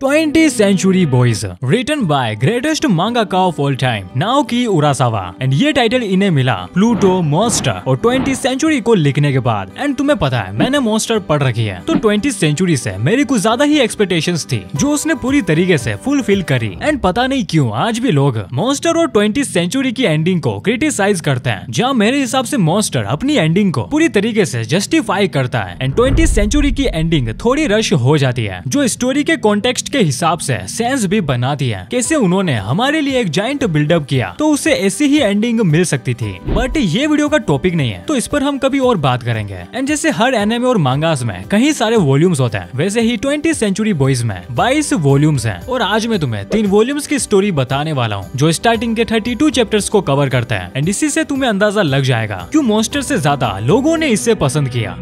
20th Century Boys, written by greatest mangaka of all time, नाओकी उरासावा। And ये title इन्हें मिला प्लूटो, मॉन्स्टर और 20th सेंचुरी को लिखने के बाद। एंड तुम्हें पता है मैंने मॉन्स्टर पढ़ रखी है, तो 20th सेंचुरी से मेरी कुछ ज्यादा ही एक्सपेक्टेशंस थी जो उसने पूरी तरीके से फुलफिल करी। एंड पता नहीं क्यों आज भी लोग मॉन्स्टर और 20th सेंचुरी की एंडिंग को क्रिटिसाइज करते हैं, जहाँ मेरे हिसाब से मॉन्स्टर अपनी एंडिंग को पूरी तरीके से जस्टिफाई करता है एंड 20th सेंचुरी की एंडिंग थोड़ी रश हो जाती है, जो स्टोरी के कॉन्टेक्स्ट के हिसाब से सेंस भी बनाती है। कैसे उन्होंने हमारे लिए एक जाइंट बिल्डअप किया तो उसे ऐसी ही एंडिंग मिल सकती थी, बट ये वीडियो का टॉपिक नहीं है, तो इस पर हम कभी और बात करेंगे। एंड जैसे हर एनिमे और मांगास में कई सारे वॉल्यूम्स होते हैं, वैसे ही 20th सेंचुरी बॉयज में 22 वॉल्यूम्स हैं। और आज मैं तुम्हें 3 वॉल्यूम्स की स्टोरी बताने वाला हूँ जो स्टार्टिंग के 32 चैप्टर्स को कवर करते हैं। एंड इसी से तुम्हें अंदाजा लग जाएगा क्यों मॉन्स्टर से ज्यादा लोगों ने इसे पसंद किया।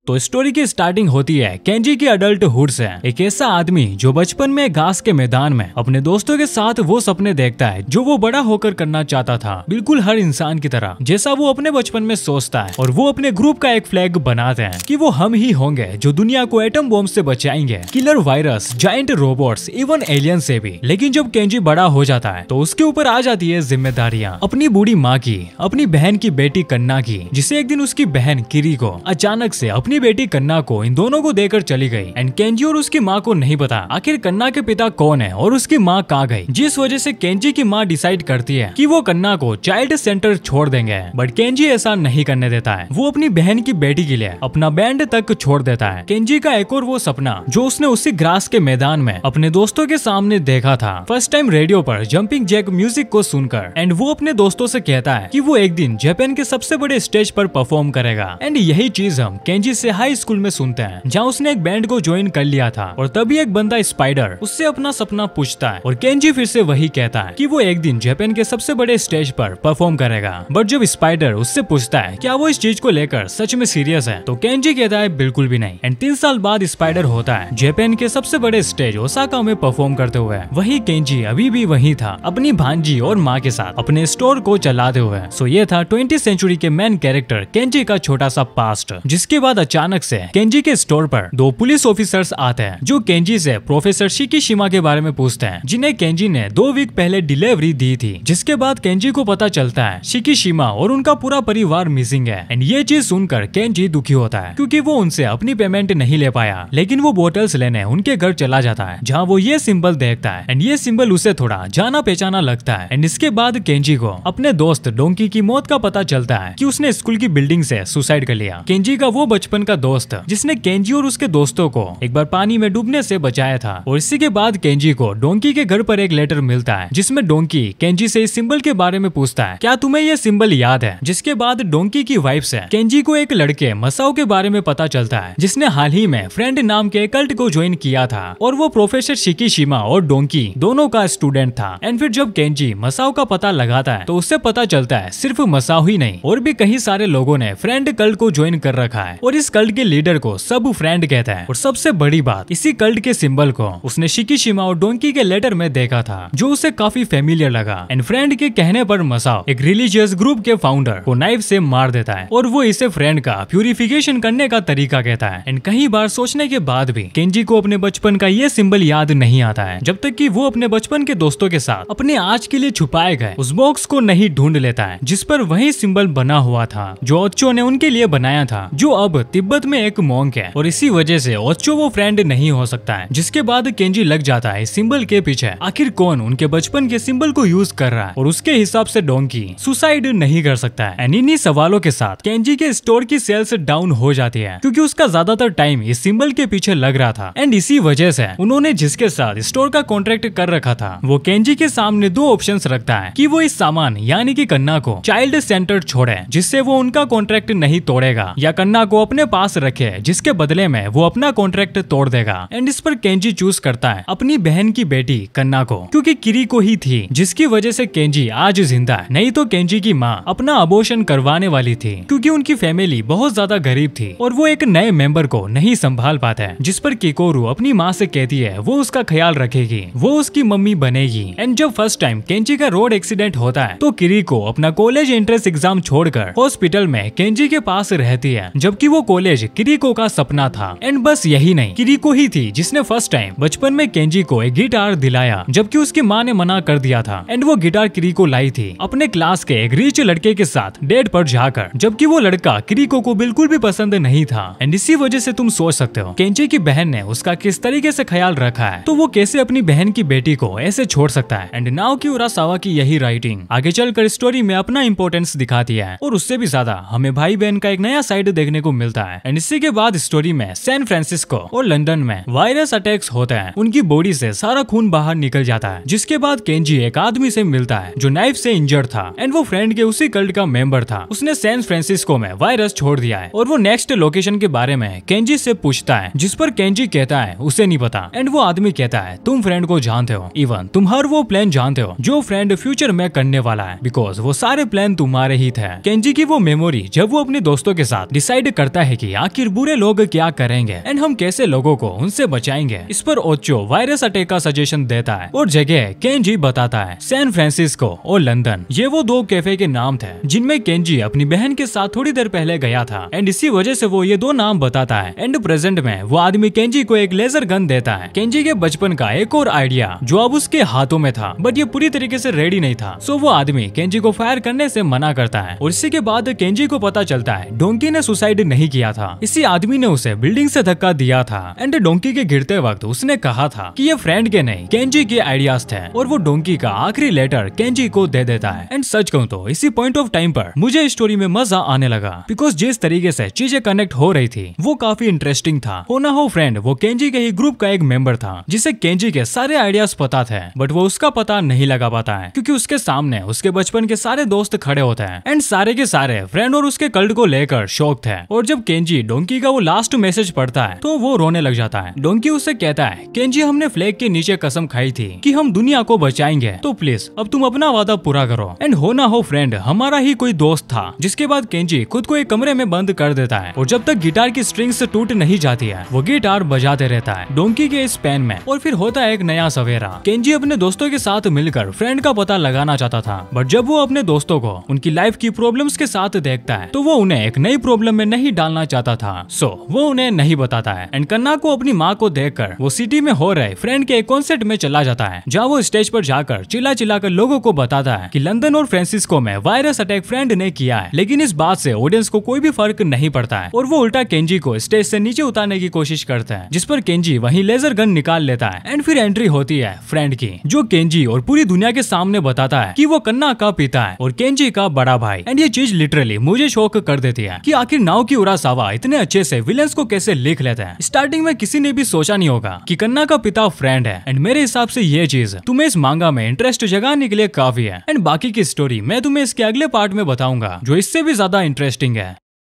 तो स्टोरी की स्टार्टिंग होती है केंजी की अडल्टहुड से। एक ऐसा आदमी जो बचपन में घास के मैदान में अपने दोस्तों के साथ वो सपने देखता है जो वो बड़ा होकर करना चाहता था, बिल्कुल हर इंसान की तरह जैसा वो अपने बचपन में सोचता है। और वो अपने ग्रुप का एक फ्लैग बनाते हैं कि वो हम ही होंगे जो दुनिया को एटम बॉम्ब से बचाएंगे, killer virus, giant robots, even alien से भी। लेकिन जब केंजी बड़ा हो जाता है तो उसके ऊपर आ जाती है जिम्मेदारियां, अपनी बूढ़ी माँ की, अपनी बहन की बेटी कन्ना की, जिसे एक दिन उसकी बहन किरी को अचानक से अपनी बेटी कन्ना को इन दोनों को देकर चली गई। एंड केंजी और उसकी माँ को नहीं पता आखिर कन्ना के पिता कौन है और उसकी माँ कहाँ गई, जिस वजह से केंजी की माँ डिसाइड करती है कि वो कन्ना को चाइल्ड सेंटर छोड़ देंगे। बट केंजी ऐसा नहीं करने देता है, वो अपनी बहन की बेटी के लिए अपना बैंड तक छोड़ देता है। केंजी का एक और वो सपना जो उसने उसी ग्रास के मैदान में अपने दोस्तों के सामने देखा था, फर्स्ट टाइम रेडियो पर जंपिंग जैक म्यूजिक को सुनकर। एंड वो अपने दोस्तों से कहता है कि वो एक दिन जापान के सबसे बड़े स्टेज पर परफॉर्म करेगा। एंड यही चीज हम केंजी से हाई स्कूल में सुनते हैं, जहाँ उसने एक बैंड को ज्वाइन कर लिया था। और तभी एक बंदा स्पाइडर उससे अपना सपना पूछता है और केंजी फिर से वही कहता है कि वो एक दिन जापान के सबसे बड़े स्टेज पर परफॉर्म करेगा। बट जब स्पाइडर उससे पूछता है क्या वो इस चीज को लेकर सच में सीरियस है, तो केंजी कहता है बिल्कुल भी नहीं। एंड 3 साल बाद स्पाइडर होता है जापान के सबसे बड़े स्टेज ओसाका में परफॉर्म करते हुए। वही केंजी अभी भी वही था, अपनी भांजी और माँ के साथ अपने स्टोर को चलाते हुए। सो ये था 20th सेंचुरी के मेन कैरेक्टर केंजी का छोटा सा पास्ट। जिसके बाद अचानक से केंजी के स्टोर पर 2 पुलिस ऑफिसर्स आते हैं जो केंजी से प्रोफेसर शिकीशिमा के बारे में पूछते हैं, जिन्हें केंजी ने 2 वीक पहले डिलीवरी दी थी। जिसके बाद केंजी को पता चलता है शिकीशिमा और उनका पूरा परिवार मिसिंग है। एंड ये चीज सुनकर केंजी दुखी होता है क्योंकि वो उनसे अपनी पेमेंट नहीं ले पाया। लेकिन वो बोटल्स लेने उनके घर चला जाता है, जहाँ वो ये सिंबल देखता है। एंड ये सिंबल उसे थोड़ा जाना पहचाना लगता है। एंड इसके बाद केंजी को अपने दोस्त डोंकी की मौत का पता चलता है कि उसने स्कूल की बिल्डिंग से सुसाइड कर लिया। केंजी का वो बचपन का दोस्त जिसने केंजी और उसके दोस्तों को एक बार पानी में डूबने से बचाया था। और इसी के बाद केंजी को डोंकी के घर पर एक लेटर मिलता है जिसमें डोंकी केंजी से इस सिंबल के बारे में पूछता है, क्या तुम्हें ये सिंबल याद है। जिसके बाद डोंकी की वाइफ से केंजी को एक लड़के मसाओ के बारे में पता चलता है, जिसने हाल ही में फ्रेंड नाम के कल्ट को ज्वाइन किया था और वो प्रोफेसर शिकीशिमा और डोंकी दोनों का स्टूडेंट था। एंड फिर जब केंजी मसाओ का पता लगाता है तो उससे पता चलता है सिर्फ मसाओ ही नहीं और भी कई सारे लोगों ने फ्रेंड कल्ट को ज्वाइन कर रखा है और इस कल्ट के लीडर को सब फ्रेंड कहता है। और सबसे बड़ी बात, इसी कल्ट के सिंबल को उसने शिकीशिमा और डोंकी के लेटर में देखा था जो उसे काफी फेमिलियर लगा। एंड फ्रेंड के कहने पर मसाओ एक रिलीजियस ग्रुप के फाउंडर को नाइफ से मार देता है और वो इसे फ्रेंड का प्यूरिफिकेशन करने का तरीका कहता है। एंड कई बार सोचने के बाद भी केंजी को अपने बचपन का ये सिंबल याद नहीं आता है, जब तक कि वो अपने बचपन के दोस्तों के साथ अपने आज के लिए छुपाए गए उस बॉक्स को नहीं ढूंढ लेता है जिस पर वही सिंबल बना हुआ था जो ओच्चो ने उनके लिए बनाया था, जो अब तिब्बत में एक मॉन्क है। और इसी वजह से ओच्चो वो फ्रेंड नहीं हो सकता है। जिसके बाद केंजी लग जाता है सिंबल के पीछे आखिर कौन उनके बचपन के सिंबल को यूज कर रहा है, और उसके हिसाब से डोंकी सुसाइड नहीं कर सकता है। एंड इन्हीं सवालों के साथ केंजी के स्टोर की सेल्स डाउन हो जाती है क्योंकि उसका ज्यादातर टाइम इस सिंबल के पीछे लग रहा था। एंड इसी वजह से उन्होंने जिसके साथ स्टोर का कॉन्ट्रैक्ट कर रखा था वो केंजी के सामने 2 ऑप्शंस रखता है कि वो इस सामान यानी कि कन्ना को चाइल्ड सेंटर छोड़े जिससे वो उनका कॉन्ट्रैक्ट नहीं तोड़ेगा, या कन्ना को अपने पास रखे जिसके बदले में वो अपना कॉन्ट्रैक्ट तोड़ देगा। एंड इस पर केंजी चूज करता है अपनी बहन की बेटी कन्ना को, क्योंकि किरी को ही थी जिसकी वजह से केंजी आज जिंदा है। नहीं तो केंजी की माँ अपना अबॉर्शन करवाने वाली थी क्योंकि उनकी फैमिली बहुत ज्यादा गरीब थी और वो एक नए मेंबर को नहीं संभाल पाते। जिस पर किकोरू अपनी माँ से कहती है वो उसका ख्याल रखेगी, वो उसकी मम्मी बनेगी। एंड जब फर्स्ट टाइम केंजी का रोड एक्सीडेंट होता है तो किरी को अपना कॉलेज एंट्रेंस एग्जाम छोड़कर हॉस्पिटल में केंजी के पास रहती है, जबकि वो कॉलेज किरीको का सपना था। एंड बस यही नहीं, किरीको ही थी जिसने फर्स्ट टाइम बचपन में केंजी को एक गिटार दिलाया, जबकि उसकी माँ ने मना कर दिया था। एंड वो गिटार किरीको लाई थी अपने क्लास के एक रिच लड़के के साथ डेट पर जाकर, जबकि वो लड़का किरीको को बिल्कुल भी पसंद नहीं था। एंड इसी वजह से तुम सोच सकते हो केंजी की बहन ने उसका किस तरीके से ख्याल रखा है, तो वो कैसे अपनी बहन की बेटी को ऐसे छोड़ सकता है। एंड नाओकी उरासावा की यही राइटिंग आगे चलकर स्टोरी में अपना इंपॉर्टेंस दिखाती है, और उससे भी ज्यादा हमें भाई बहन का एक नया साइड देखने को मिलता है। एंड इसी के बाद स्टोरी में सैन फ्रांसिस्को और लंदन में वायरस अटैक्स होते हैं, उनकी बॉडी से सारा खून बाहर निकल जाता है, जिसके बाद केंजी एक आदमी से मिलता है जो नाइफ से इंजर्ड था। एंड वो फ्रेंड के उसी कल्ट का मेंबर था, उसने सैन फ्रांसिस्को में वायरस छोड़ दिया है। और वो नेक्स्ट लोकेशन के बारे में केंजी से पूछता है, जिस पर केंजी कहता है उसे नहीं पता। एंड वो आदमी कहता है तुम फ्रेंड को जानते हो, इवन तुम हर वो प्लान जानते हो जो फ्रेंड फ्यूचर में करने वाला है, बिकॉज वो सारे प्लान तुम्हारे ही थे। केंजी की वो मेमोरी जब वो अपने दोस्तों के साथ डिसाइड करता है कि आखिर बुरे लोग क्या करेंगे एंड हम कैसे लोगों को उनसे बचाएंगे, इस पर ओचो वायरस अटैक का सजेशन देता है और जगह केंजी बताता है सैन फ्रांसिस्को और लंदन। ये वो दो कैफे के नाम थे जिनमें केंजी अपनी बहन के साथ थोड़ी देर पहले गया था। एंड इसी वजह से वो ये दो नाम बताता है। एंड प्रेजेंट में वो आदमी केंजी को एक लेजर गन देता है, केंजी के बचपन का एक और आइडिया जो अब उसके हाथों में था, बट ये पूरी तरीके से रेडी नहीं था। सो वो आदमी केंजी को फायर करने से मना करता है। और इसी के बाद केंजी को पता चलता है डोंकी ने सुसाइड नहीं किया था, इसी आदमी ने उसे बिल्डिंग से धक्का दिया था। एंड डोंकी के गिरते वक्त उसने कहा था कि ये फ्रेंड के नहीं केंजी के आइडियाज थे, और वो डोंकी का आखिरी लेटर केंजी को दे देता है। एंड सच कहूं तो इसी पॉइंट ऑफ टाइम पर मुझे स्टोरी में मजा आने लगा, बिकॉज जिस तरीके से चीजें कनेक्ट हो रही थी वो काफी इंटरेस्टिंग था। हो ना हो फ्रेंड वो केंजी के ही ग्रुप का एक मेंबर था, जिसे केंजी के सारे आइडियाज पता थे, बट वो उसका पता नहीं लगा पाता है क्योंकि उसके सामने उसके बचपन के सारे दोस्त खड़े होते हैं। एंड सारे के सारे फ्रेंड और उसके कल्ट को लेकर शौक थे। और जब केंजी डोंकी का वो लास्ट मैसेज पढ़ता है तो वो रोने लग जाता है। डोंकी उससे कहता है केंजी हमने फ्लैग के नीचे कसम खाई थी कि हम दुनिया को बचाएंगे, तो प्लीज अब तुम अपना वादा पूरा करो। एंड हो ना हो फ्रेंड हमारा ही कोई दोस्त था। जिसके बाद केंजी खुद को एक कमरे में बंद कर देता है, और जब तक गिटार की स्ट्रिंग्स टूट नहीं जाती है वो गिटार बजाते रहता है डोंकी के इस पेन में। और फिर होता है एक नया सवेरा। केंजी अपने दोस्तों के साथ मिलकर फ्रेंड का पता लगाना चाहता था, बट जब वो अपने दोस्तों को उनकी लाइफ की प्रॉब्लम्स के साथ देखता है तो वो उन्हें एक नई प्रॉब्लम में नहीं डालना चाहता था। सो वो उन्हें नहीं बताता है। एंड कन्ना को अपनी माँ को देखकर वो सिटी में हो रहे फ्रेंड के एक कॉन्सर्ट में चला जाता है, जहाँ वो स्टेज पर जाकर चिल्ला चिल्ला कर लोगों को बताता है कि लंदन और फ्रांसिस्को में वायरस अटैक फ्रेंड ने किया है। लेकिन इस बात से ऑडियंस को कोई भी फर्क नहीं पड़ता है, और वो उल्टा केंजी को स्टेज से नीचे उतारने की कोशिश करता है, जिस पर केंजी वहीं लेजर गन निकाल लेता है। एंड फिर एंट्री होती है फ्रेंड की, जो केंजी और पूरी दुनिया के सामने बताता है कि वो कन्ना का पिता है और केंजी का बड़ा भाई। एंड ये चीज लिटरली मुझे शॉक कर देती है कि आखिर नाओकी उरासावा इतने अच्छे से विलेंस को कैसे लिख लेते हैं। स्टार्टिंग में किसी ने भी सोचा नहीं होगा कि कन्ना का पिता फ्रेंड है। एंड मेरे हिसाब से ये चीज तुम्हें इस मांगा में इंटरेस्ट जगाने के लिए काफी है। एंड बाकी की स्टोरी मैं तुम्हें इसके अगले पार्ट में बताऊंगा जो इससे भी ज्यादा इंटरेस्टिंग है।